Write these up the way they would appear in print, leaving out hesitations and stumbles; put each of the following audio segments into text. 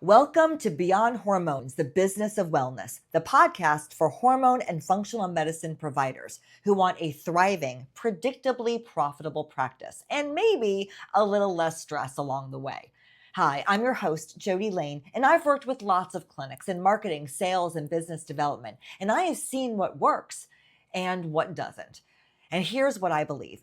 Welcome to Beyond Hormones, the Business of Wellness, the podcast for hormone and functional medicine providers who want a thriving, predictably profitable practice and maybe a little less stress along the way. Hi, I'm your host, Jody Lane, and I've worked with lots of clinics in marketing, sales, and business development, and I have seen what works and what doesn't. And here's what I believe.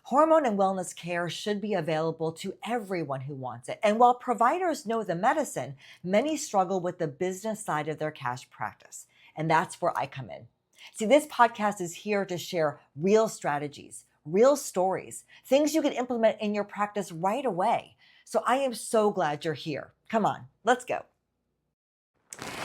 Hormone and wellness care should be available to everyone who wants it. And while providers know the medicine, many struggle with the business side of their cash practice. And that's where I come in. See, this podcast is here to share real strategies, real stories, things you can implement in your practice right away. So I am so glad you're here. Come on, let's go.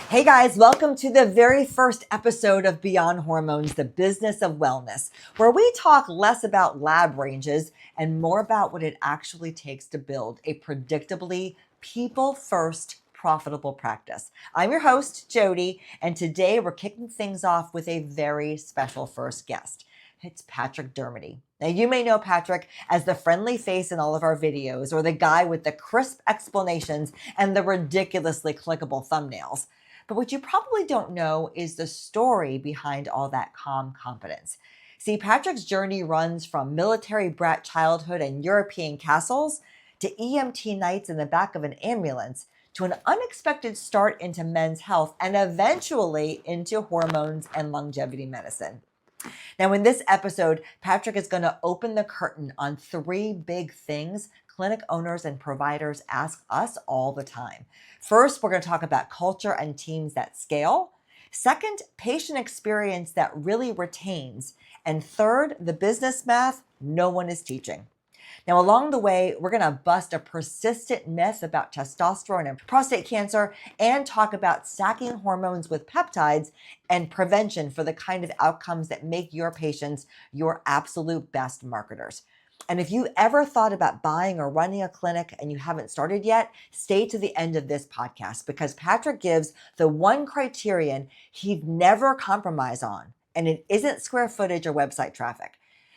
Hey guys, welcome to the very first episode of Beyond Hormones, the Business of Wellness, where we talk less about lab ranges and more about what it actually takes to build a predictably people-first profitable practice. I'm your host, Jody, and today we're kicking things off with a very special first guest. It's Patrick Dermody. Now, you may know Patrick as the friendly face in all of our videos or the guy with the crisp explanations and the ridiculously clickable thumbnails. But what you probably don't know is the story behind all that calm confidence. See, Patrick's journey runs from military brat childhood and European castles to EMT nights in the back of an ambulance to an unexpected start into men's health and eventually into hormones and longevity medicine. Now, in this episode, Patrick is going to open the curtain on three big things clinic owners and providers ask us all the time. First, we're going to talk about culture and teams that scale. Second, patient experience that really retains. And third, the business math no one is teaching. Now, along the way, we're going to bust a persistent myth about testosterone and prostate cancer and talk about stacking hormones with peptides and prevention for the kind of outcomes that make your patients your absolute best marketers. And if you ever thought about buying or running a clinic and you haven't started yet, stay to the end of this podcast because Patrick gives the one criterion he'd never compromise on, and it isn't square footage or website traffic.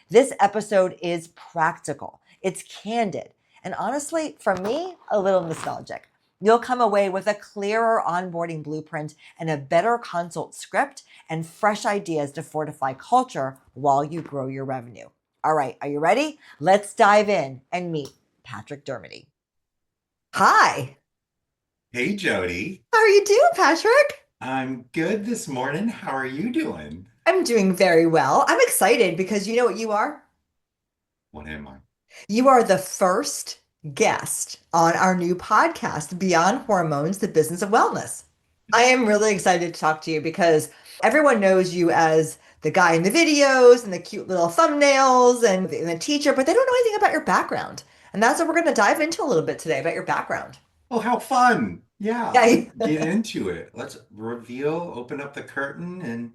This episode is practical. It's candid, and honestly, for me, a little nostalgic. You'll come away with a clearer onboarding blueprint and a better consult script and fresh ideas to fortify culture while you grow your revenue. All right, are you ready? Let's dive in and meet Patrick Dermody. Hi. Hey, Jody. How are you doing, Patrick? I'm good this morning. How are you doing? I'm doing very well. I'm excited because you know what you are? What am I? You are the first guest on our new podcast, Beyond Hormones, the Business of Wellness. I am really excited to talk to you because everyone knows you as the guy in the videos and the cute little thumbnails and the teacher, but they don't know anything about your background. And that's what we're going to dive into a little bit today about your background. Oh, how fun. Yeah, Yeah. let's get into it. Let's reveal, open up the curtain, and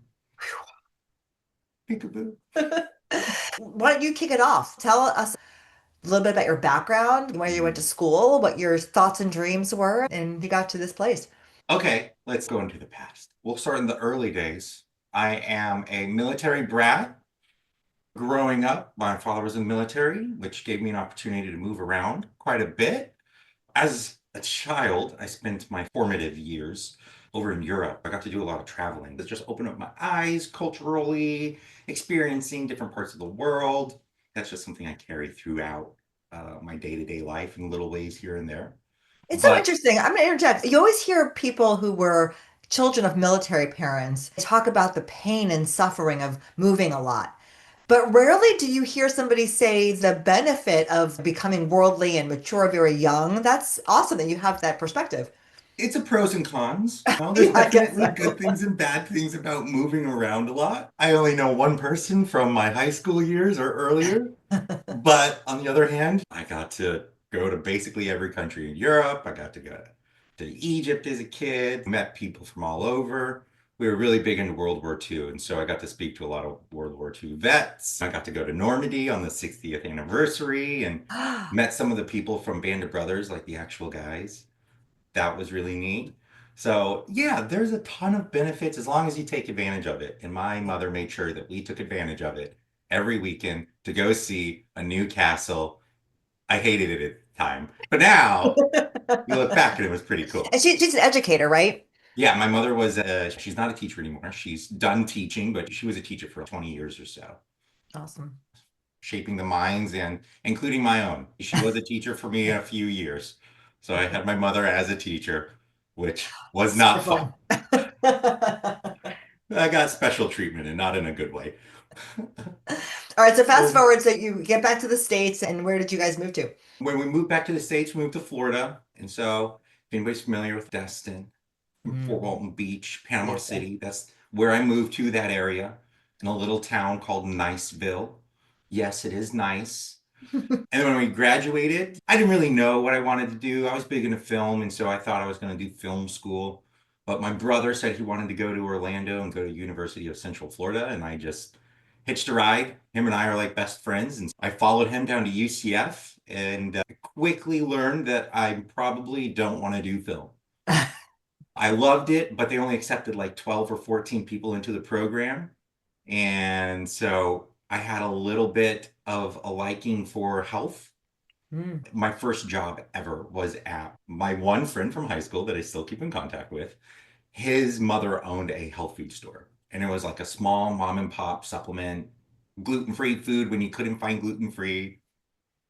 peekaboo. Why don't you kick it off? Tell us a little bit about your background, where you went to school, what your thoughts and dreams were, and you got to this place. Okay, let's go into the past. We'll start in the early days. I am a military brat. Growing up, my father was in the military, which gave me an opportunity to move around quite a bit. As a child, I spent my formative years over in Europe. I got to do a lot of traveling. It just opened up my eyes culturally, experiencing different parts of the world. That's just something I carry throughout my day-to-day life in little ways here and there. It's so But interesting. I'm going to interject. You always hear people who were children of military parents talk about the pain and suffering of moving a lot. But rarely do you hear somebody say the benefit of becoming worldly and mature very young. That's awesome that you have that perspective. it's a pros and cons. There's Yeah, I guess definitely good so. things and bad things about moving around a lot. I only know one person from my high school years or earlier. But on the other hand, I got to go to basically every country in Europe. I got to go to Egypt as a kid, met people from all over. We were really big into World War II, and so I got to speak to a lot of World War II vets. I got to go to Normandy on the 60th anniversary and met some of the people from Band of Brothers, like the actual guys. That was really neat. So, yeah, there's a ton of benefits as long as you take advantage of it. And my mother made sure that we took advantage of it every weekend to go see a new castle. I hated it at the time, but now You look back and it was pretty And cool. she's an educator, right? Yeah, my mother was she's not a teacher anymore. She's done teaching, but she was a teacher for 20 years or so, Awesome. shaping the minds and including my own. She was a teacher for me a few years. So I had my mother as a teacher, which was Super not fun. fun. I got special treatment and not in a good way. All right, so fast So forward, so you get back to the States, and where did you guys move to? when we moved back to the States, we moved to Florida. And so if anybody's familiar with Destin, Fort Mm, Walton Beach, Panama beautiful. City. That's where I moved to, that area, in a little town called Niceville. Yes, it is nice. And then when we graduated, I didn't really know what I wanted to do. I was big into film, and so I thought I was going to do film school. But my brother said he wanted to go to Orlando and go to University of Central Florida, and I just hitched a ride. Him and I are like best friends, and I followed him down to UCF and quickly learned that I probably don't want to do film. I loved it, but they only accepted like 12 or 14 people into the program. And so I had a little bit of a liking for health. Mm. My first job ever was at my one friend from high school that I still keep in contact with. His mother owned a health food store, and it was like a small mom and pop supplement, gluten-free food when you couldn't find gluten-free.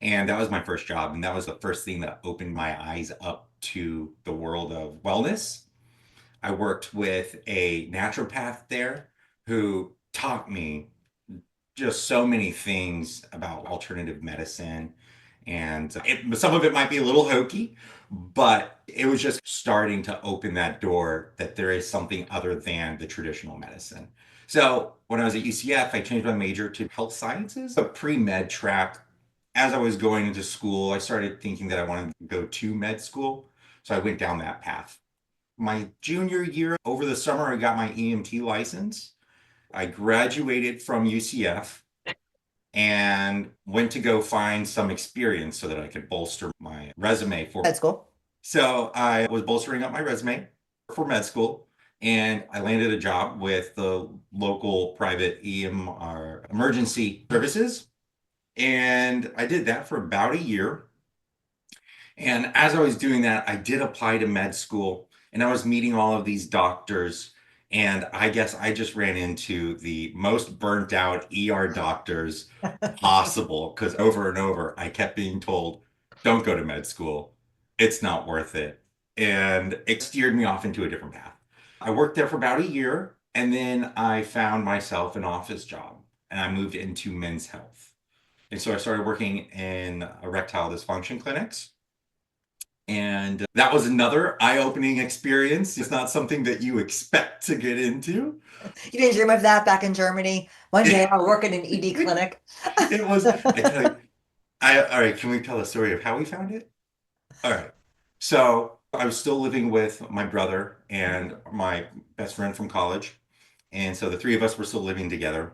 And that was my first job. And that was the first thing that opened my eyes up to the world of wellness. I worked with a naturopath there who taught me just so many things about alternative medicine. And some of it might be a little hokey, but it was just starting to open that door that there is something other than the traditional medicine. So when I was at UCF, I changed my major to health sciences, a pre-med track. As I was going into school, I started thinking that I wanted to go to med school. So I went down that path. My junior year, over the summer, I got my EMT license. I graduated from UCF and went to go find some experience so that I could bolster my resume for. That's cool. So I was bolstering up my resume for med school, and I landed a job with the local private EM or emergency services. And I did that for about a year. And as I was doing that, I did apply to med school and I was meeting all of these doctors. And I guess I just ran into the most burnt out ER doctors possible because over and over I kept being told, don't go to med school. It's not worth it. And it steered me off into a different path. I worked there for about a year and then I found myself an office job and I moved into men's health. And so I started working in erectile dysfunction clinics. And that was another eye-opening experience. It's not something that you expect to get into. You didn't dream of that back in Germany. One day It, I'll work in an ED clinic. it was, I tell you, all right, can we tell a story of how we found it? All right. So I was still living with my brother and my best friend from college. And so the three of us were still living together.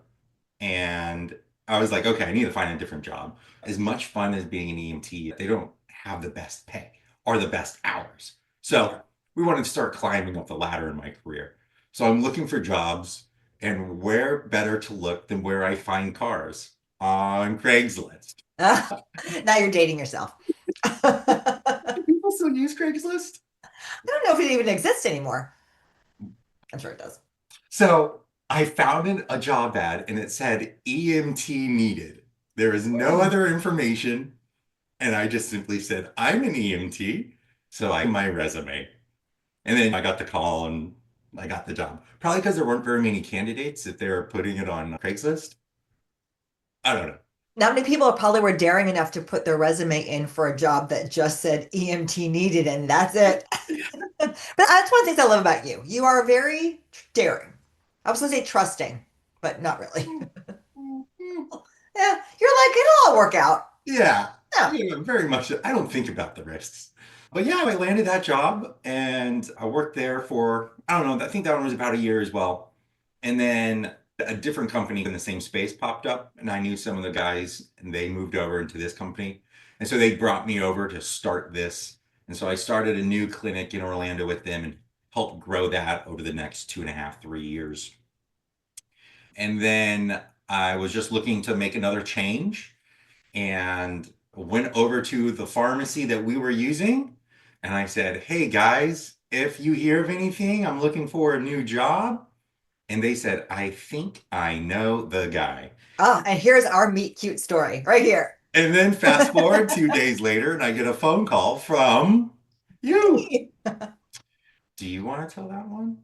And I was like, okay, I need to find a different job. As much fun as being an EMT, they don't have the best pay or the best hours. So we wanted to start climbing up the ladder in my career. So I'm looking for jobs, and where better to look than where I find cars? On Craigslist. Now you're dating yourself. I Do people still use Craigslist? don't know if it even exists anymore. I'm sure it does. So I found a job ad and it said EMT needed. There is no Hmm. other information. And I just simply said, I'm an EMT. So I my resume. And then I got the call and I got the job. Probably because there weren't very many candidates if they were putting it on Craigslist. I don't know. Not many people probably were daring enough to put their resume in for a job that just said EMT needed, and that's it. But that's one of the things I love about you. You are very daring. I was going to say trusting, but not really. Yeah, you're like, it'll all work out. Yeah, Yeah. yeah, very much. I don't think about the risks. But yeah, I landed that job and I worked there for, I don't know, I think that one was about a year as well. And then a different company in the same space popped up and I knew some of the guys and they moved over into this company. And so they brought me over to start this. And so I started a new clinic in Orlando with them and helped grow that over the next 2.5, 3 years. And then I was just looking to make another change and went over to the pharmacy that we were using And I said, hey guys, if you hear of anything, I'm looking for a new job. And they said, I think I know the guy. Oh, and here's our meet cute story right here. And then fast forward 2 days later, and I get a phone call from you. Do you want to tell that one?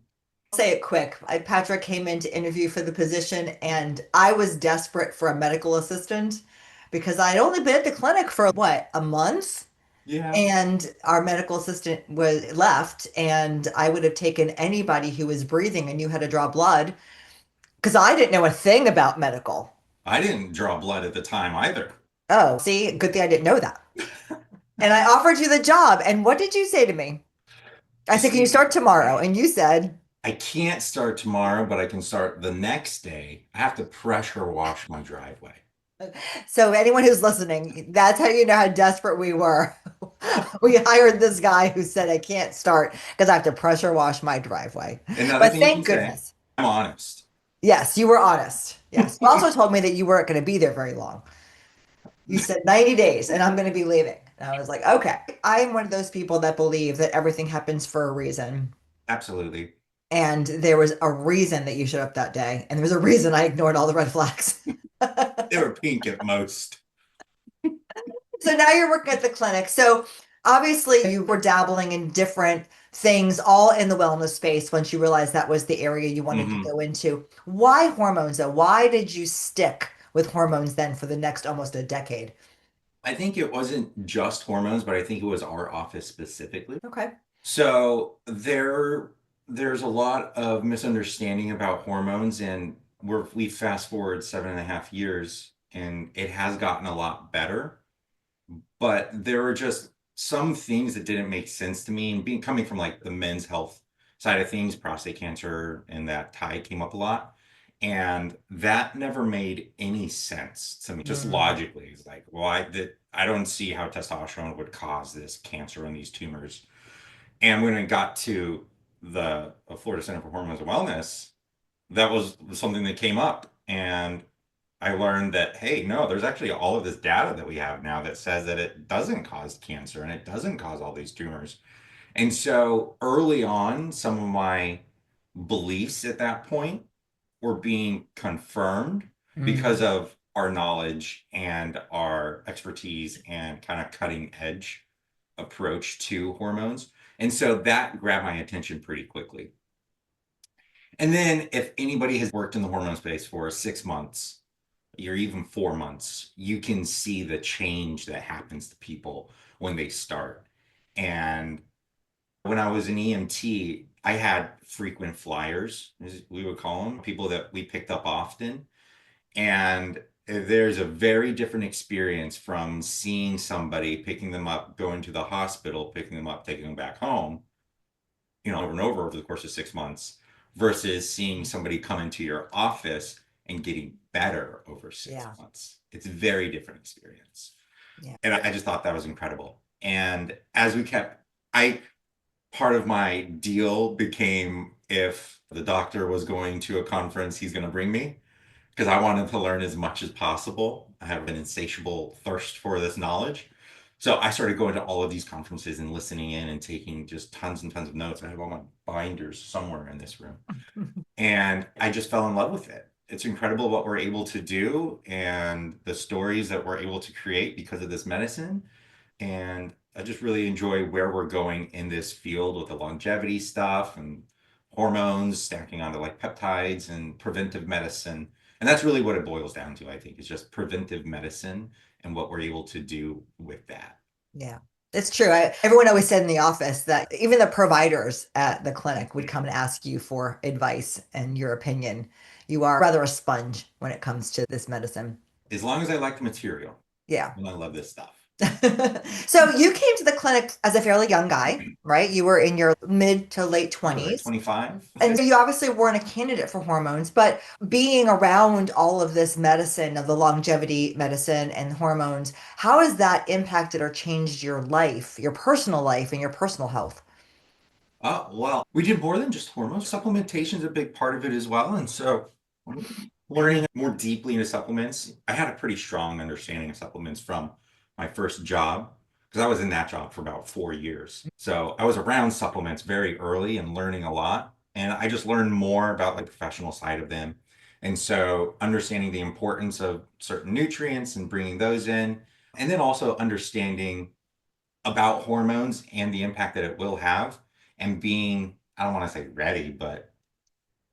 Say it quick. Patrick came in to interview for the position, and I was desperate for a medical assistant because I'd only been at the clinic for what, a month? Yeah. And our medical assistant was left, and I would have taken anybody who was breathing and knew how to draw blood because I didn't know a thing about medical. I didn't draw blood at the time either. Oh, see, good thing I didn't know that. And I offered you the job. And what did you say to me? I said, can you See, start tomorrow? And you said, I can't start tomorrow, but I can start the next day. I have to pressure wash my driveway. so anyone who's listening, that's how you know how desperate we were. We hired this guy who said, I can't start because I have to pressure wash my driveway. Another But thing you can thank say, goodness. I'm honest. Yes, you were honest. Yes. You also told me that you weren't going to be there very long. You said 90 days and I'm going to be leaving. And I was like, okay. I am one of those people that believe that everything happens for a reason. Absolutely. And there was a reason that you showed up that day. And there was a reason I ignored all the red flags. They were pink at most. So now you're working at the clinic. So obviously you were dabbling in different things, all in the wellness space once you realized that was the area you wanted to Hmm. go into. Why hormones though? Why did you stick with hormones then for the next almost a decade? I think it wasn't just hormones, but I think it was our office specifically. Okay. So there's a lot of misunderstanding about hormones, and we fast forward 7.5 years, and it has gotten a lot better. But there were just some things that didn't make sense to me, and being coming from like the men's health side of things, prostate cancer and that tie came up a lot. And that never made any sense to me, just Mm. logically. It's like, well, I don't see how testosterone would cause this cancer and these tumors. And when it got to the Florida Center for Hormones and Wellness, that was something that came up. And I learned that, hey, no, there's actually all of this data that we have now that says that it doesn't cause cancer and it doesn't cause all these tumors. And so early on, some of my beliefs at that point were being confirmed because Mm. of our knowledge and our expertise and kind of cutting edge approach to hormones. And so that grabbed my attention pretty quickly. And then if anybody has worked in the hormone space for 6 months or even 4 months, you can see the change that happens to people when they start. And when I was an EMT, I had frequent flyers, as we would call them, people that we picked up often. And there's a very different experience from seeing somebody, picking them up, going to the hospital, picking them up, taking them back home, over and over the course of 6 months, versus seeing somebody come into your office and getting better over six Yeah. months. It's a very different experience. Yeah. And I just thought that was incredible. And as we kept, part of my deal became if the doctor was going to a conference, he's going to bring me because I wanted to learn as much as possible. I have an insatiable thirst for this knowledge. So I started going to all of these conferences and listening in and taking just tons and tons of notes. I have all my binders somewhere in this room. And I just fell in love with it. It's incredible what we're able to do and the stories that we're able to create because of this medicine. And I just really enjoy where we're going in this field with the longevity stuff and hormones stacking onto like peptides and preventive medicine. And that's really what it boils down to, I think, is just preventive medicine and what we're able to do with that. Yeah. It's true. Everyone always said in the office that even the providers at the clinic would come and ask you for advice and your opinion. You are rather a sponge when it comes to this medicine. As long as I like the material Yeah. and I love this stuff. So you came to the clinic as a fairly young guy, right? You were in your mid to late What was I, 20s. 25? And you obviously weren't a candidate for hormones, but being around all of this medicine, of the longevity medicine and hormones, how has that impacted or changed your life, your personal life, and your personal health? Oh, well, we did more than just hormones. Supplementation is a big part of it as well. And so learning more deeply into supplements, I had a pretty strong understanding of supplements from my first job. because I was in that job for about 4 years. So I was around supplements very early and learning a lot. And I just learned more about the professional side of them. And so understanding the importance of certain nutrients and bringing those in, and then also understanding about hormones and the impact that it will have, and being, I don't want to say ready, but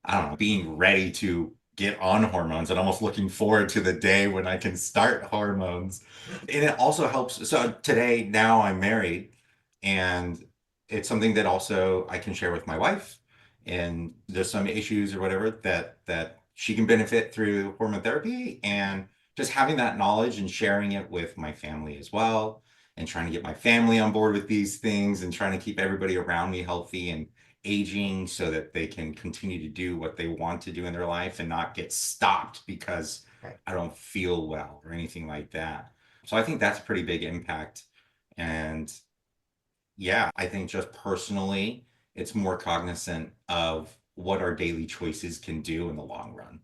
I don't know, being ready to get on hormones and almost looking forward to the day when I can start hormones. And it also helps. So today, now I'm married, and it's something that also I can share with my wife. And there's some issues or whatever that she can benefit through hormone therapy, and just having that knowledge and sharing it with my family as well, and trying to get my family on board with these things and trying to keep everybody around me healthy and aging so that they can continue to do what they want to do in their life and not get stopped because Right. I don't feel well or anything like that. So I think that's a pretty big impact. And yeah, I think just personally, it's more cognizant of what our daily choices can do in the long run.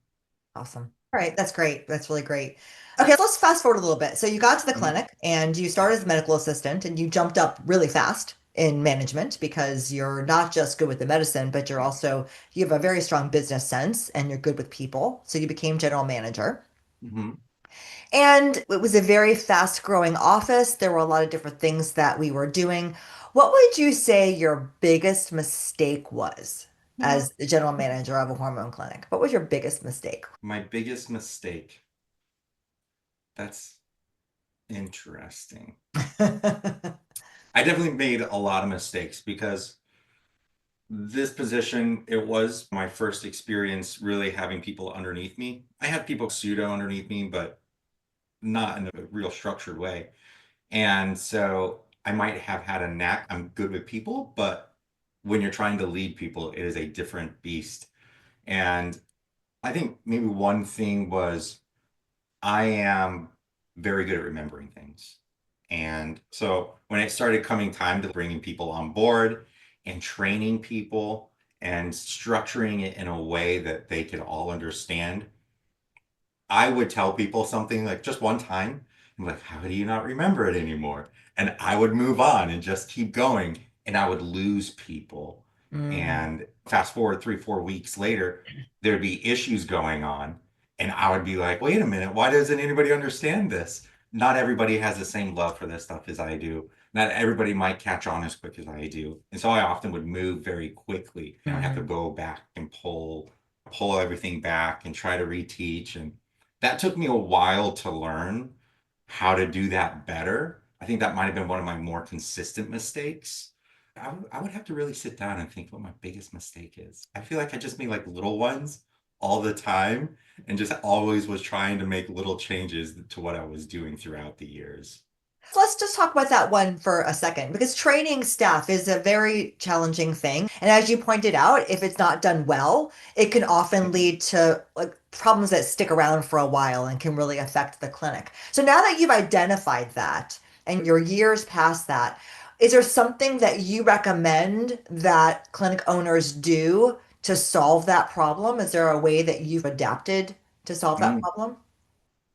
Awesome. All right, that's great. That's really great. Okay, let's fast forward a little bit. So you got to the Mhm. clinic and you started as a medical assistant and you jumped up really fast in management because you're not just good with the medicine, but you have a very strong business sense and you're good with people. So you became general manager. Mhm. And it was a very fast growing office. There were a lot of different things that we were doing. What would you say your biggest mistake was Yeah. as the general manager of a hormone clinic? What was your biggest mistake? My biggest mistake. That's interesting. I definitely made a lot of mistakes because this position, it was my first experience really having people underneath me. I had people pseudo underneath me, but not in a real structured way. And so I might have had a knack. I'm good with people, but when you're trying to lead people, it is a different beast. And I think maybe one thing was I am very good at remembering things. And so when it started coming time to bringing people on board and training people and structuring it in a way that they could all understand, I would tell people something like just one time, I'm like, how do you not remember it anymore? And I would move on and just keep going, and I would lose people. Mm, And fast forward 3, 4 weeks later, there'd be issues going on, and I would be like, wait a minute, why doesn't anybody understand this? Not everybody has the same love for this stuff as I do. Not everybody might catch on as quick as I do. And so I often would move very quickly. I have to mhm. go back and pull everything back and try to reteach. And that took me a while to learn how to do that better. I think that might have been one of my more consistent mistakes. I would have to really sit down and think what my biggest mistake is. I feel like I just made like little ones all the time and just always was trying to make little changes to what I was doing throughout the years. Let's just talk about that one for a second because training staff is a very challenging thing. And as you pointed out, if it's not done well, it can often lead to like problems that stick around for a while and can really affect the clinic. So now that you've identified that and your years past that, is there something that you recommend that clinic owners do to solve that problem? Is there a way that you've adapted to solve that Mm. problem?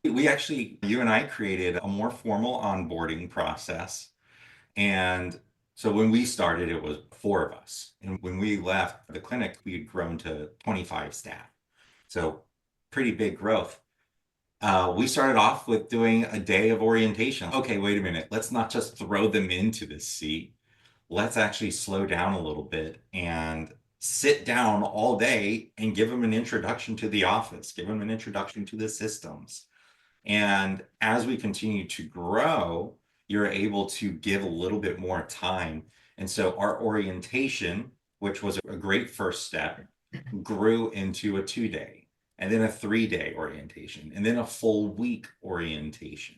We actually, you and I created a more formal onboarding process. And so when we started, it was four of us. And when we left the clinic, we had grown to 25 staff. So pretty big growth. We started off with doing a day of orientation. Okay, wait a minute. Let's not just throw them into this seat. Let's actually slow down a little bit and sit down all day and give them an introduction to the office, give them an introduction to the systems. And as we continue to grow, you're able to give a little bit more time. And so our orientation, which was a great first step, grew into a 2 day, and then a 3 day orientation, and then a full week orientation.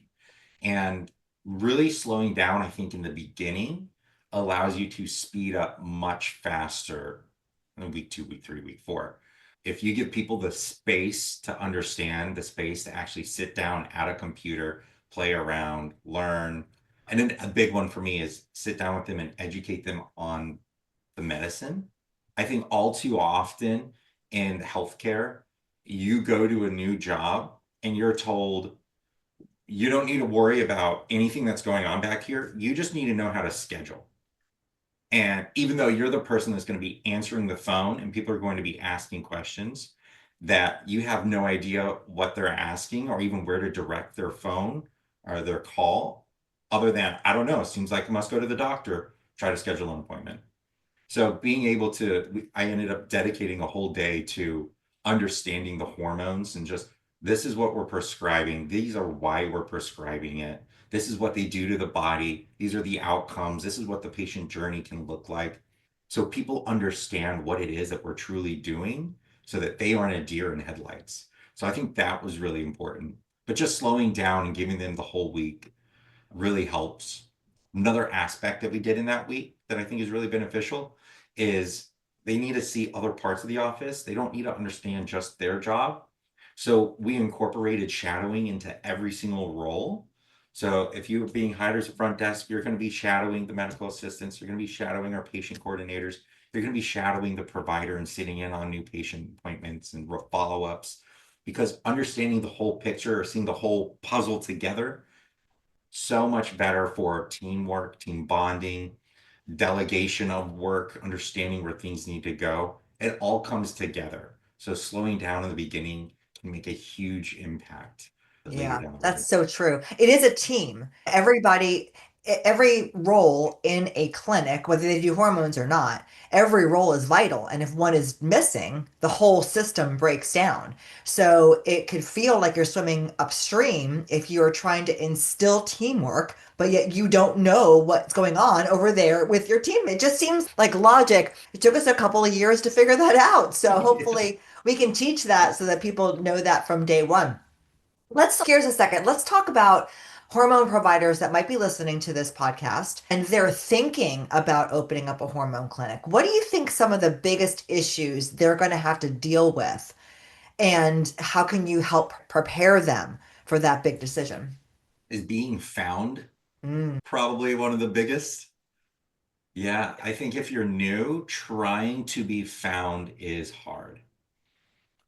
And really slowing down, I think, in the beginning allows you to speed up much faster in week 2, week 3, week 4. If you give people the space to understand, the space to actually sit down at a computer, play around, learn. And then a big one for me is sit down with them and educate them on the medicine. I think all too often in healthcare, you go to a new job and you're told You don't need to worry about anything that's going on back here. You just need to know how to schedule. And even though you're the person that's going to be answering the phone and people are going to be asking questions that you have no idea what they're asking or even where to direct their phone or their call, other than, I don't know, seems like I must go to the doctor, try to schedule an appointment. So being able to, I ended up dedicating a whole day to understanding the hormones and just this is what we're prescribing. These are why we're prescribing it. This is what they do to the body. These are the outcomes. This is what the patient journey can look like. So people understand what it is that we're truly doing so that they aren't a deer in headlights. So I think that was really important. But just slowing down and giving them the whole week really helps. Another aspect that we did in that week that I think is really beneficial is they need to see other parts of the office. They don't need to understand just their job. So we incorporated shadowing into every single role. So if you're being hired as a front desk, you're going to be shadowing the medical assistants, you're going to be shadowing our patient coordinators, you're going to be shadowing the provider and sitting in on new patient appointments and follow-ups. Because understanding the whole picture or seeing the whole puzzle together so much better for teamwork, team bonding, delegation of work, understanding where things need to go. It all comes together. So slowing down in the beginning can make a huge impact later Yeah, down the that's road. so true. It is a team. Every role in a clinic, whether they do hormones or not, every role is vital. And if one is missing, the whole system breaks down. So it could feel like you're swimming upstream if you're trying to instill teamwork, but yet you don't know what's going on over there with your team. It just seems like logic. It took us a couple of years to figure that out. So Yeah. hopefully we can teach that so that people know that from day one. Let's gears a second. Let's talk about hormone providers that might be listening to this podcast and they're thinking about opening up a hormone clinic. What do you think some of the biggest issues they're going to have to deal with, and how can you help prepare them for that big decision? Is being found Mm. probably one of the biggest? Yeah, I think if you're new, trying to be found is hard.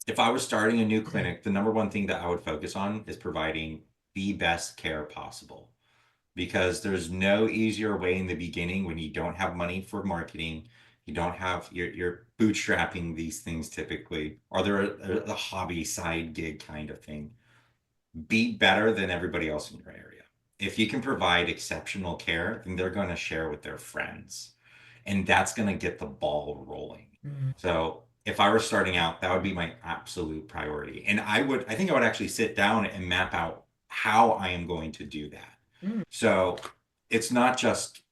If I was starting a new clinic, the number one thing that I would focus on is providing the best care possible because there's no easier way in the beginning when you don't have money for marketing, you don't have you're bootstrapping these things typically, or they're a hobby side gig kind of thing. Be better than everybody else in your area. If you can provide exceptional care, then they're going to share with their friends, and that's going to get the ball rolling. Mm. So if I were starting out, that would be my absolute priority. And I think I would actually sit down and map out how I am going to do that. Mm. So it's not just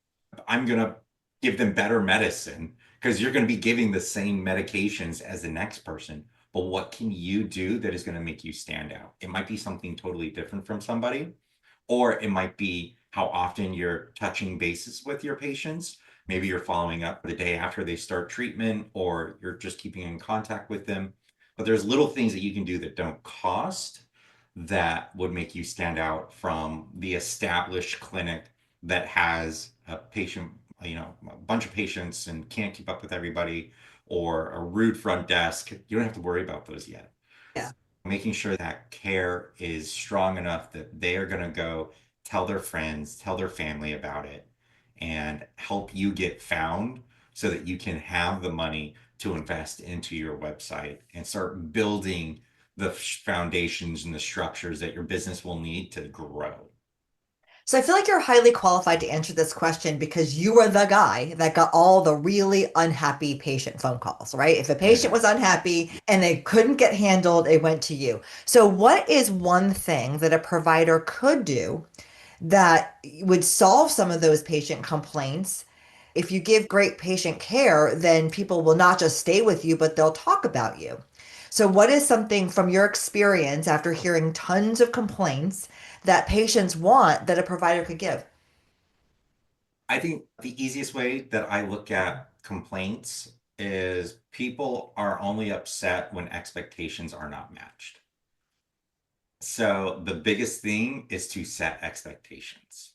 I'm going to give them better medicine because you're going to be giving the same medications as the next person. But what can you do that is going to make you stand out? It might be something totally different from somebody, or it might be how often you're touching bases with your patients. Maybe you're following up the day after they start treatment, or you're just keeping in contact with them. But there's little things that you can do that don't cost that would make you stand out from the established clinic that has a patient, a bunch of patients and can't keep up with everybody, or a rude front desk. You don't have to worry about those yet. Yeah. Making sure that care is strong enough that they are going to go tell their friends, tell their family about it, and help you get found so that you can have the money to invest into your website and start building the foundations and the structures that your business will need to grow. So I feel like you're highly qualified to answer this question because you were the guy that got all the really unhappy patient phone calls, right? If a patient was unhappy and they couldn't get handled, it went to you. So what is one thing that a provider could do that would solve some of those patient complaints? If you give great patient care, then people will not just stay with you, but they'll talk about you. So, what is something from your experience after hearing tons of complaints that patients want that a provider could give? I think the easiest way that I look at complaints is people are only upset when expectations are not matched. So the biggest thing is to set expectations.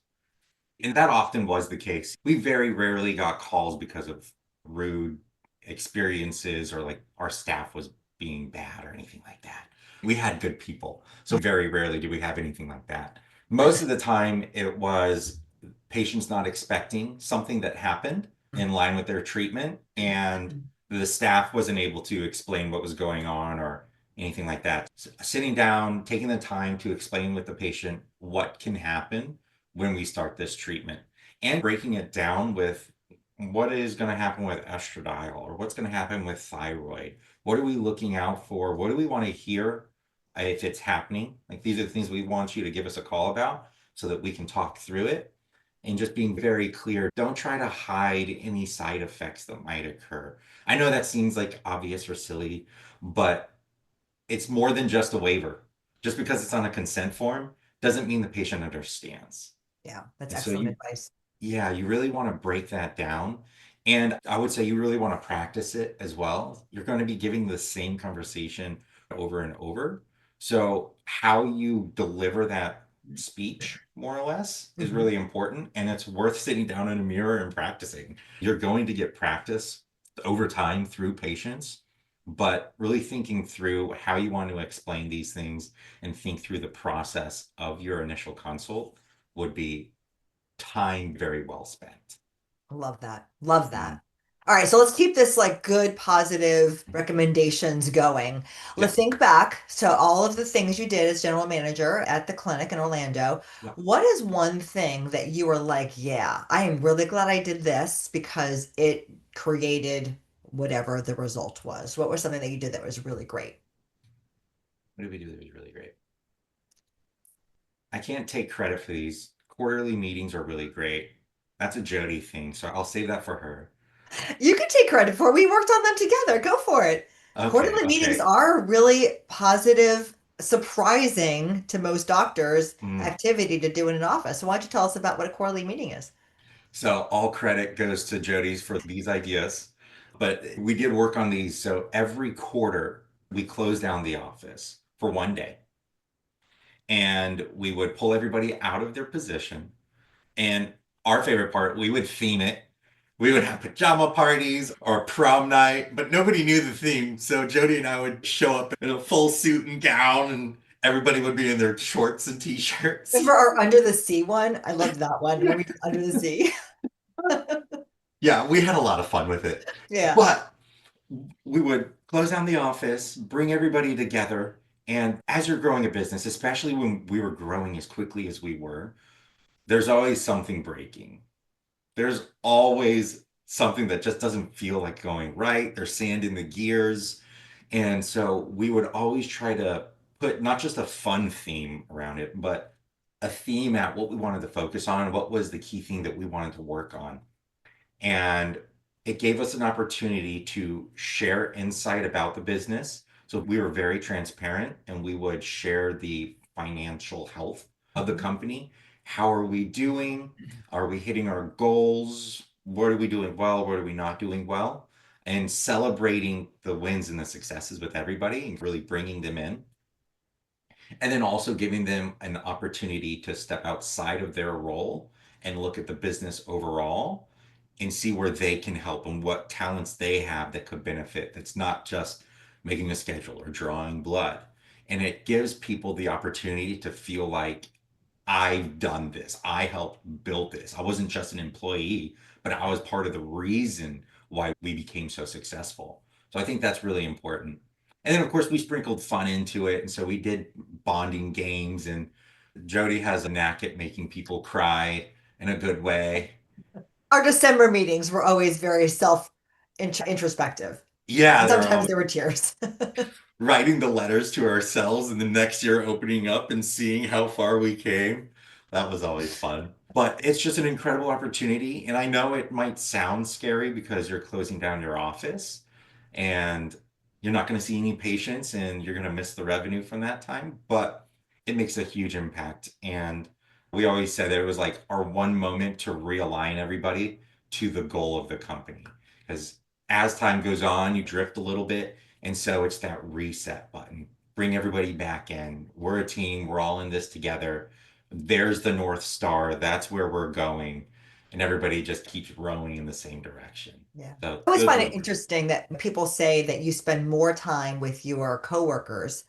And that often was the case. We very rarely got calls because of rude experiences or like our staff was being bad or anything like that. We had good people. So very rarely did we have anything like that. Most of the time, it was patients not expecting something that happened in line with their treatment, and the staff wasn't able to explain what was going on or anything like that. Sitting down, taking the time to explain with the patient what can happen when we start this treatment, and breaking it down with what is going to happen with estradiol or what's going to happen with thyroid. What are we looking out for? What do we want to hear if it's happening? Like, these are the things we want you to give us a call about so that we can talk through it. And just being very clear, don't try to hide any side effects that might occur. I know that seems like obvious or silly, but it's more than just a waiver. Just because it's on a consent form doesn't mean the patient understands. Yeah, that's And so excellent you, advice. yeah, you really want to break that down. And I would say you really want to practice it as well. You're going to be giving the same conversation over and over. So, how you deliver that speech, more or less, is Mhm. really important. And it's worth sitting down in a mirror and practicing. You're going to get practice over time through patients, but really thinking through how you want to explain these things and think through the process of your initial consult would be time very well spent. Love that. Love Mm, that. All right, so let's keep this like good, positive recommendations going. yeah, Let's think back to all of the things you did as general manager at the clinic in Orlando. yeah. What is one thing that you were like, yeah, I am really glad I did this because it created whatever the result was? What was something that you did that was really great? What did we do that was really great? I can't take credit for these. Quarterly meetings are really great. That's a Jody thing, so I'll save that for her. You can take credit for it. We worked on them together. Go for it. Okay, Quarterly meetings okay. are really positive, surprising to most doctors Mm. activity to do in an office. So why don't you tell us about what a quarterly meeting is? So all credit goes to Jody's for these ideas. But we did work on these. So every quarter, we closed down the office for one day. And we would pull everybody out of their position. And our favorite part, we would theme it. We would have pajama parties or prom night, but nobody knew the theme. So Jody and I would show up in a full suit and gown, and everybody would be in their shorts and t-shirts. Remember our Under the Sea one? I loved that one when we did Under the Sea. Yeah, we had a lot of fun with it. Yeah. But we would close down the office, bring everybody together. And as you're growing a business, especially when we were growing as quickly as we were, there's always something breaking. There's always something that just doesn't feel like going right. There's sand in the gears. And so we would always try to put not just a fun theme around it, but a theme at what we wanted to focus on, what was the key thing that we wanted to work on. And it gave us an opportunity to share insight about the business. So we were very transparent and we would share the financial health of the Mhm. company. How are we doing? Are we hitting our goals? What are we doing well? What are we not doing well? And celebrating the wins and the successes with everybody and really bringing them in. And then also giving them an opportunity to step outside of their role and look at the business overall and see where they can help and what talents they have that could benefit. That's not just making a schedule or drawing blood. And it gives people the opportunity to feel like I've done this. I helped build this. I wasn't just an employee, but I was part of the reason why we became so successful. So I think that's really important. And then, of course, we sprinkled fun into it. And so we did bonding games, and Jody has a knack at making people cry in a good way. Our December meetings were always very self introspective. Yeah, And they're sometimes always there were tears. writing the letters to ourselves and the next year opening up and seeing how far we came. That was always fun. But it's just an incredible opportunity. And I know it might sound scary because you're closing down your office and you're not going to see any patients and you're going to miss the revenue from that time, but it makes a huge impact. And we always said that it was like our one moment to realign everybody to the goal of the company. Because as time goes on, you drift a little bit, and so it's that reset button. Bring everybody back in. We're a team. We're all in this together. There's the North Star. That's where we're going. And everybody just keeps rowing in the same direction. Yeah. So I always those find are it the interesting that people say that you spend more time with your coworkers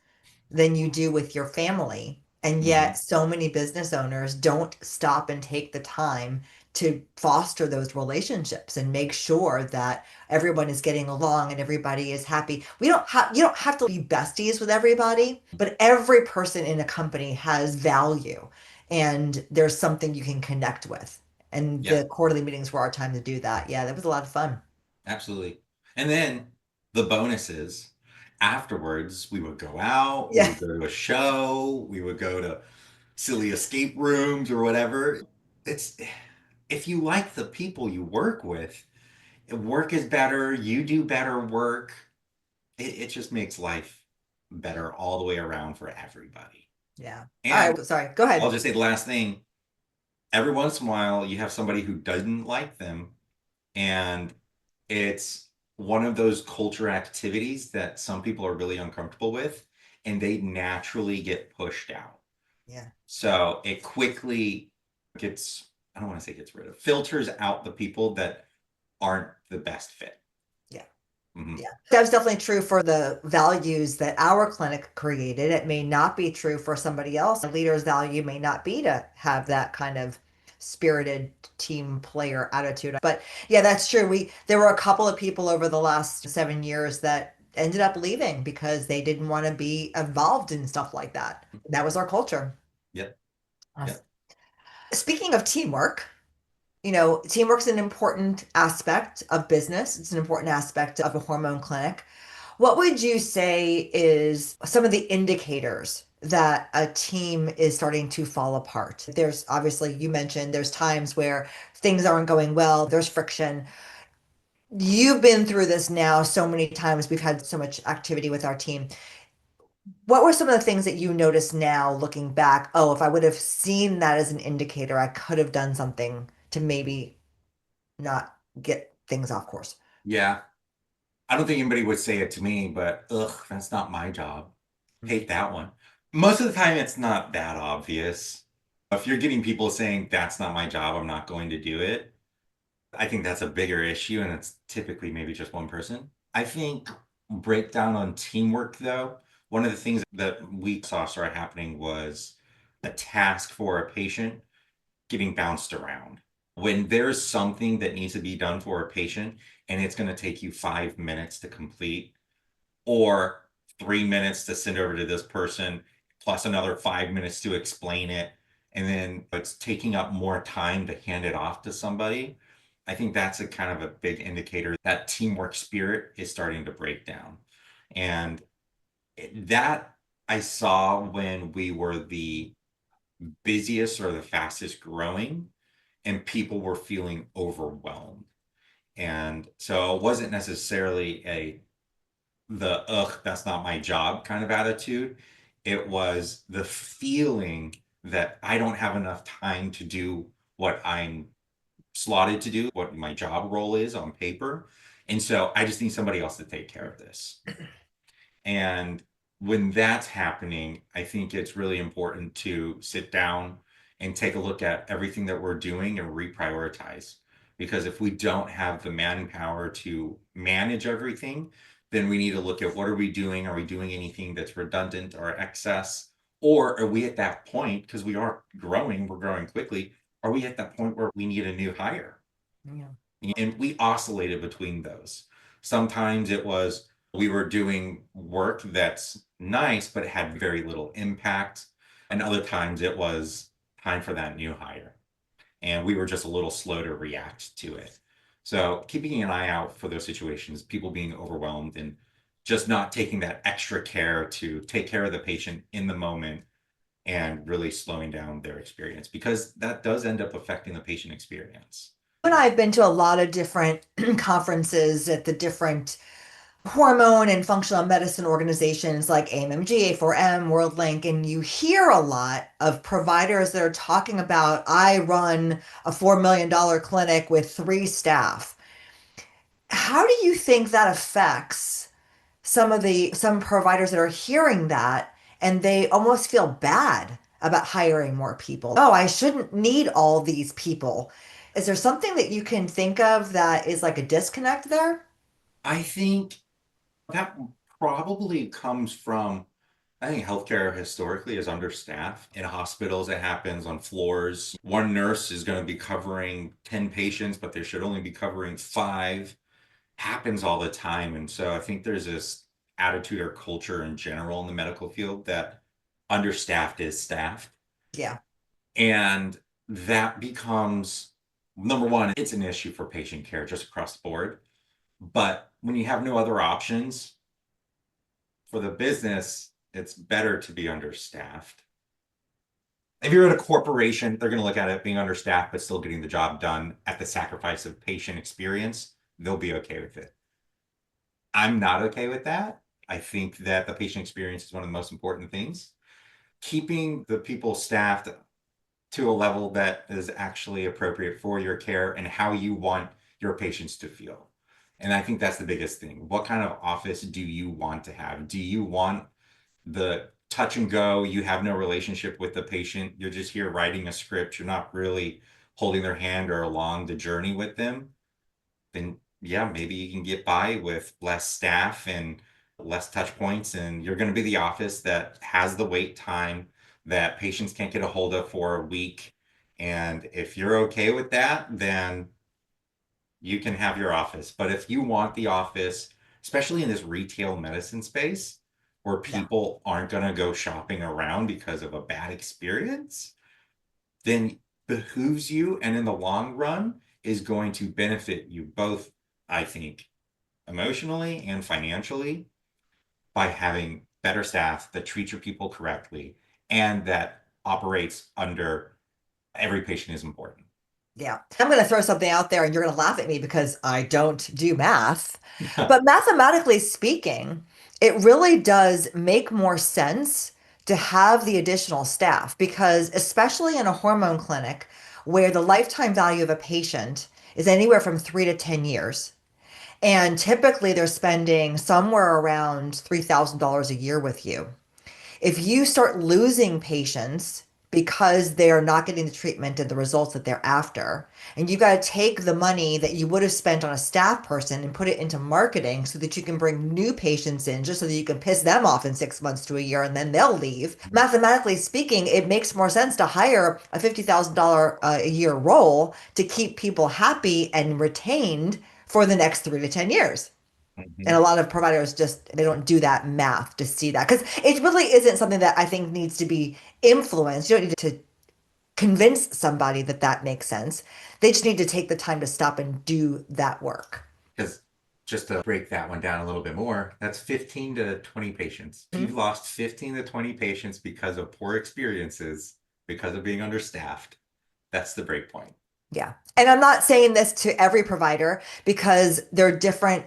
than you do with your family. And Hmm. yet, so many business owners don't stop and take the time to foster those relationships and make sure that everyone is getting along and everybody is happy. You don't have to be besties with everybody, but every person in a company has value and there's something you can connect with. And Yeah, the quarterly meetings were our time to do that. Yeah, that was a lot of fun. absolutely. And then the bonuses afterwards, we would go out, we Yeah. would go to a show, we would go to silly escape rooms or whatever. It's if you like the people you work with, work is better, you do better work. It just makes life better all the way around for everybody. Yeah. All And right. Sorry. Go I'll ahead. just say the last thing, every once in a while you have somebody who doesn't like them, and it's one of those culture activities that some people are really uncomfortable with, and they naturally get pushed out. Yeah. So it quickly gets, I don't want to say gets rid of, filters out the people that aren't the best fit. Yeah. Hmm. Yeah, that was definitely true for the values that our clinic created. It may not be true for somebody else. A leader's value may not be to have that kind of spirited team player attitude. But yeah, that's true. There were a couple of people over the last 7 years that ended up leaving because they didn't want to be involved in stuff like that. That was our culture. Yep. Us. Yep. Speaking of teamwork, teamwork's an important aspect of business. It's an important aspect of a hormone clinic. What would you say is some of the indicators that a team is starting to fall apart? There's obviously, you mentioned there's times where things aren't going well, there's friction. You've been through this now so many times. We've had so much activity with our team. What were some of the things that you notice now looking back? Oh, if I would have seen that as an indicator, I could have done something to maybe not get things off course. Yeah. I don't think anybody would say it to me, but ugh, that's not my job. Hate that one. Most of the time, it's not that obvious. If you're getting people saying, that's not my job, I'm not going to do it, I think that's a bigger issue, and it's typically maybe just one person. I think breakdown on teamwork, though, one of the things that we saw start happening was a task for a patient getting bounced around. When there's something that needs to be done for a patient and it's going to take you 5 minutes to complete, or 3 minutes to send over to this person, plus another 5 minutes to explain it, and then it's taking up more time to hand it off to somebody. I think that's a kind of a big indicator that teamwork spirit is starting to break down. And that I saw when we were the busiest or the fastest growing, and people were feeling overwhelmed. And so it wasn't necessarily the ugh, that's not my job kind of attitude. It was the feeling that I don't have enough time to do what I'm slotted to do, what my job role is on paper. And so I just need somebody else to take care of this. And when that's happening, I think it's really important to sit down and take a look at everything that we're doing and reprioritize. Because if we don't have the manpower to manage everything, then we need to look at what are we doing? Are we doing anything that's redundant or excess? Or are we at that point, because we are growing, we're growing quickly, are we at that point where we need a new hire? Yeah. And we oscillated between those. Sometimes it was we were doing work that's nice, but it had very little impact. And other times it was time for that new hire. And we were just a little slow to react to it. So keeping an eye out for those situations, people being overwhelmed and just not taking that extra care to take care of the patient in the moment and really slowing down their experience, because that does end up affecting the patient experience. And I've been to a lot of different conferences at the different hormone and functional medicine organizations like AMMG, A4M, WorldLink, and you hear a lot of providers that are talking about, I run a $4 million clinic with 3 staff. How do you think that affects some providers that are hearing that and they almost feel bad about hiring more people? Oh, I shouldn't need all these people. Is there something that you can think of that is like a disconnect there? I think that probably comes from I think healthcare historically is understaffed. In hospitals, it happens on floors. One nurse is going to be covering 10 patients, but they should only be covering five. Happens all the time. And so I think there's this attitude or culture in general in the medical field that understaffed is staffed. Yeah. And that becomes number one, it's an issue for patient care just across the board. But when you have no other options for the business, it's better to be understaffed. If you're at a corporation, they're going to look at it being understaffed, but still getting the job done at the sacrifice of patient experience. They'll be okay with it. I'm not okay with that. I think that the patient experience is one of the most important things. Keeping the people staffed to a level that is actually appropriate for your care and how you want your patients to feel. And I think that's the biggest thing. What kind of office do you want to have? Do you want the touch and go? You have no relationship with the patient. You're just here writing a script. You're not really holding their hand or along the journey with them. Then yeah, maybe you can get by with less staff and less touch points, and you're going to be the office that has the wait time that patients can't get a hold of for a week. And if you're okay with that, then you can have your office. But if you want the office, especially in this retail medicine space where Yeah. people aren't going to go shopping around because of a bad experience, then behooves you and in the long run is going to benefit you both, I think, emotionally and financially by having better staff that treat your people correctly and that operates under every patient is important. Yeah. I'm going to throw something out there and you're going to laugh at me because I don't do math. But mathematically speaking, it really does make more sense to have the additional staff because, especially in a hormone clinic where the lifetime value of a patient is anywhere from 3 to 10 years, and typically they're spending somewhere around $3,000 a year with you. If you start losing patients because they are not getting the treatment and the results that they're after, and you got to take the money that you would have spent on a staff person and put it into marketing so that you can bring new patients in just so that you can piss them off in 6 months to a year and then they'll leave. Mathematically speaking, it makes more sense to hire a $50,000 a year role to keep people happy and retained for the next 3 to 10 years. And a Mhm. lot of providers just they don't do that math to see that because it really isn't something that I think needs to be influenced. You don't need to convince somebody that that makes sense. They just need to take the time to stop and do that work. Because just to break that one down a little bit more, that's 15 to 20 patients. If you've Mhm. lost 15 to 20 patients because of poor experiences, because of being understaffed, that's the break point. Yeah. And I'm not saying this to every provider because there are different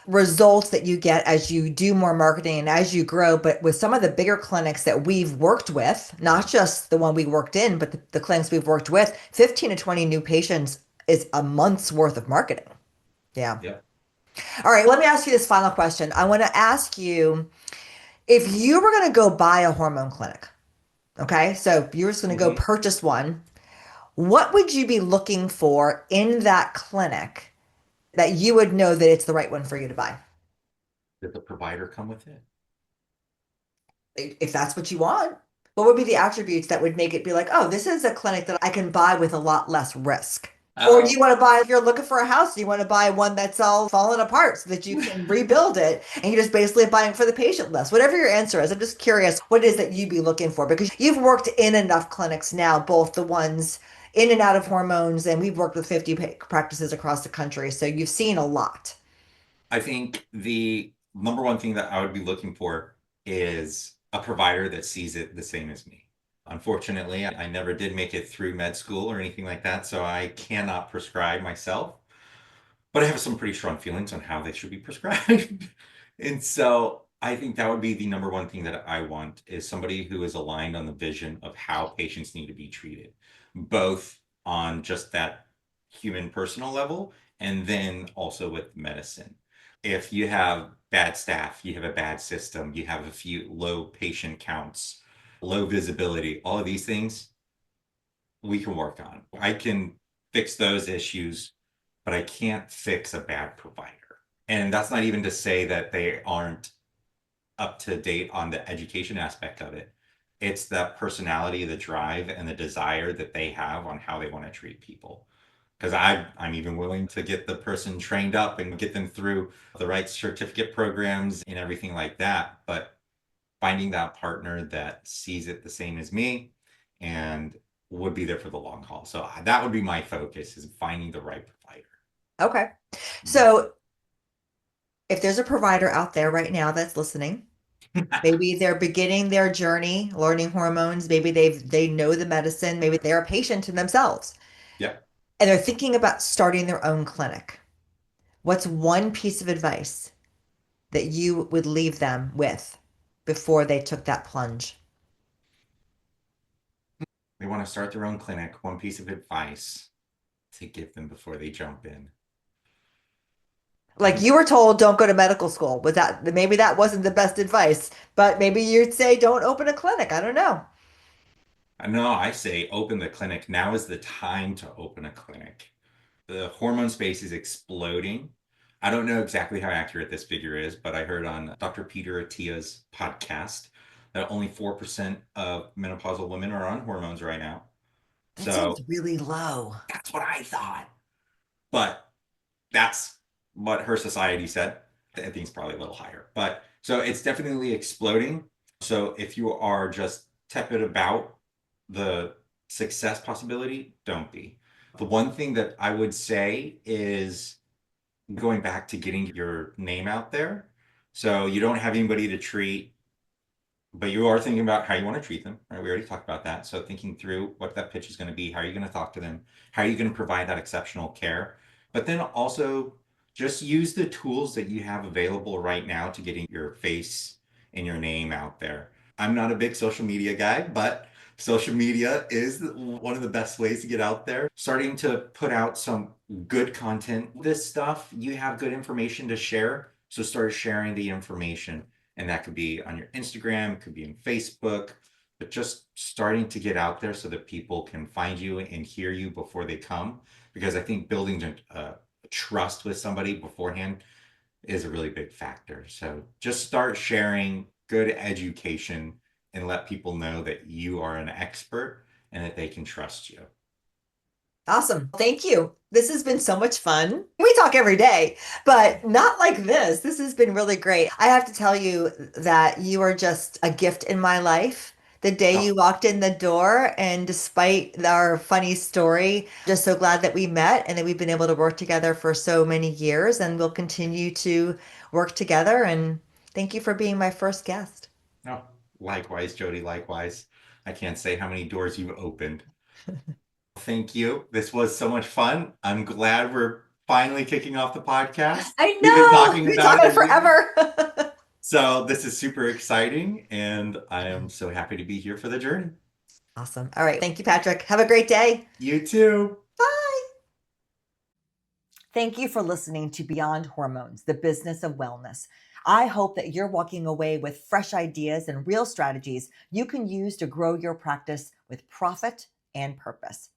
results that you get as you do more marketing and as you grow. But with some of the bigger clinics that we've worked with, not just the one we worked in, but the clinics we've worked with, 15 to 20 new patients is a month's worth of marketing. Yeah. Yep. All right. Let me ask you this final question. I want to ask you if you were going to go buy a hormone clinic, okay? So you're just going to go Mm-hmm. purchase one. What would you be looking for in that clinic that you would know that it's the right one for you to buy? Did the provider come with it? If that's what you want, what would be the attributes that would make it be like, oh, this is a clinic that I can buy with a lot less risk? Or do Oh, you want to buy, if you're looking for a house, do you want to buy one that's all fallen apart so that you can rebuild it and you're just basically buying for the patient list? Whatever your answer is, I'm just curious what it is that you'd be looking for because you've worked in enough clinics now, both the ones in and out of hormones, and we've worked with 50 practices across the country. So you've seen a lot. I think the number one thing that I would be looking for is a provider that sees it the same as me. Unfortunately, I never did make it through med school or anything like that, so I cannot prescribe myself. But I have some pretty strong feelings on how they should be prescribed. And so I think that would be the number one thing that I want is somebody who is aligned on the vision of how patients need to be treated, both on just that human personal level and then also with medicine. If you have bad staff, you have a bad system, you have a few low patient counts, low visibility, all of these things we can work on. I can fix those issues, but I can't fix a bad provider. And that's not even to say that they aren't up to date on the education aspect of it. It's that personality, the drive, and the desire that they have on how they want to treat people. Because I'm even willing to get the person trained up and get them through the right certificate programs and everything like that. But finding that partner that sees it the same as me and would be there for the long haul. So that would be my focus, is finding the right provider. Okay. So if there's a provider out there right now that's listening, maybe they're beginning their journey learning hormones, maybe they know the medicine, maybe they're a patient to themselves, Yep. and they're thinking about starting their own clinic. What's one piece of advice that you would leave them with before they took that plunge? They want to start their own clinic. One piece of advice to give them before they jump in. Like you were told, don't go to medical school. Was that maybe that wasn't the best advice, but maybe you'd say don't open a clinic. I don't know. No, I say open the clinic. Now is the time to open a clinic. The hormone space is exploding. I don't know exactly how accurate this figure is, but I heard on Dr. Peter Attia's podcast that only 4% of menopausal women are on hormones right now. That seems So really low. that's what I thought. But that's what her society said. I think it's probably a little higher. But so it's definitely exploding. So if you are just tepid about the success possibility, don't be. The one thing that I would say is going back to getting your name out there. So you don't have anybody to treat, but you are thinking about how you want to treat them, right? We already talked about that. So thinking through what that pitch is going to be, how are you going to talk to them? How are you going to provide that exceptional care? But then also just use the tools that you have available right now to getting your face and your name out there. I'm not a big social media guy, but social media is one of the best ways to get out there. Starting to put out some good content. This stuff, you have good information to share. So start sharing the information. And that could be on your Instagram, it could be in Facebook, but just starting to get out there so that people can find you and hear you before they come. Because I think building trust with somebody beforehand is a really big factor. So just start sharing good education and let people know that you are an expert and that they can trust you. Awesome. Thank you. This has been so much fun. We talk every day, but not like this. This has been really great. I have to tell you that you are just a gift in my life. The day Oh, you walked in the door, and despite our funny story, just so glad that we met and that we've been able to work together for so many years, and we'll continue to work together. And thank you for being my first guest. no, likewise, Jody, likewise. I can't say how many doors you've opened. Thank you. This was so much fun. I'm glad we're finally kicking off the podcast. I We've been know. talking We about talked it a year. forever. So this is super exciting, and I am so happy to be here for the journey. Awesome. All right. Thank you, Patrick. Have a great day. You too. Bye. Thank you for listening to Beyond Hormones, the business of wellness. I hope that you're walking away with fresh ideas and real strategies you can use to grow your practice with profit and purpose.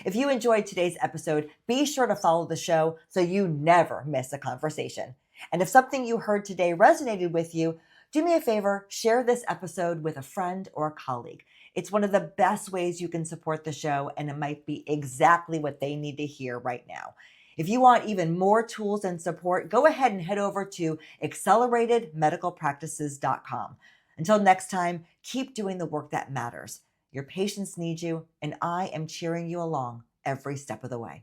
If you enjoyed today's episode, be sure to follow the show so you never miss a conversation. And if something you heard today resonated with you, do me a favor, share this episode with a friend or a colleague. It's one of the best ways you can support the show, and it might be exactly what they need to hear right now. If you want even more tools and support, go ahead and head over to acceleratedmedicalpractices.com. Until next time, keep doing the work that matters. Your patients need you, and I am cheering you along every step of the way.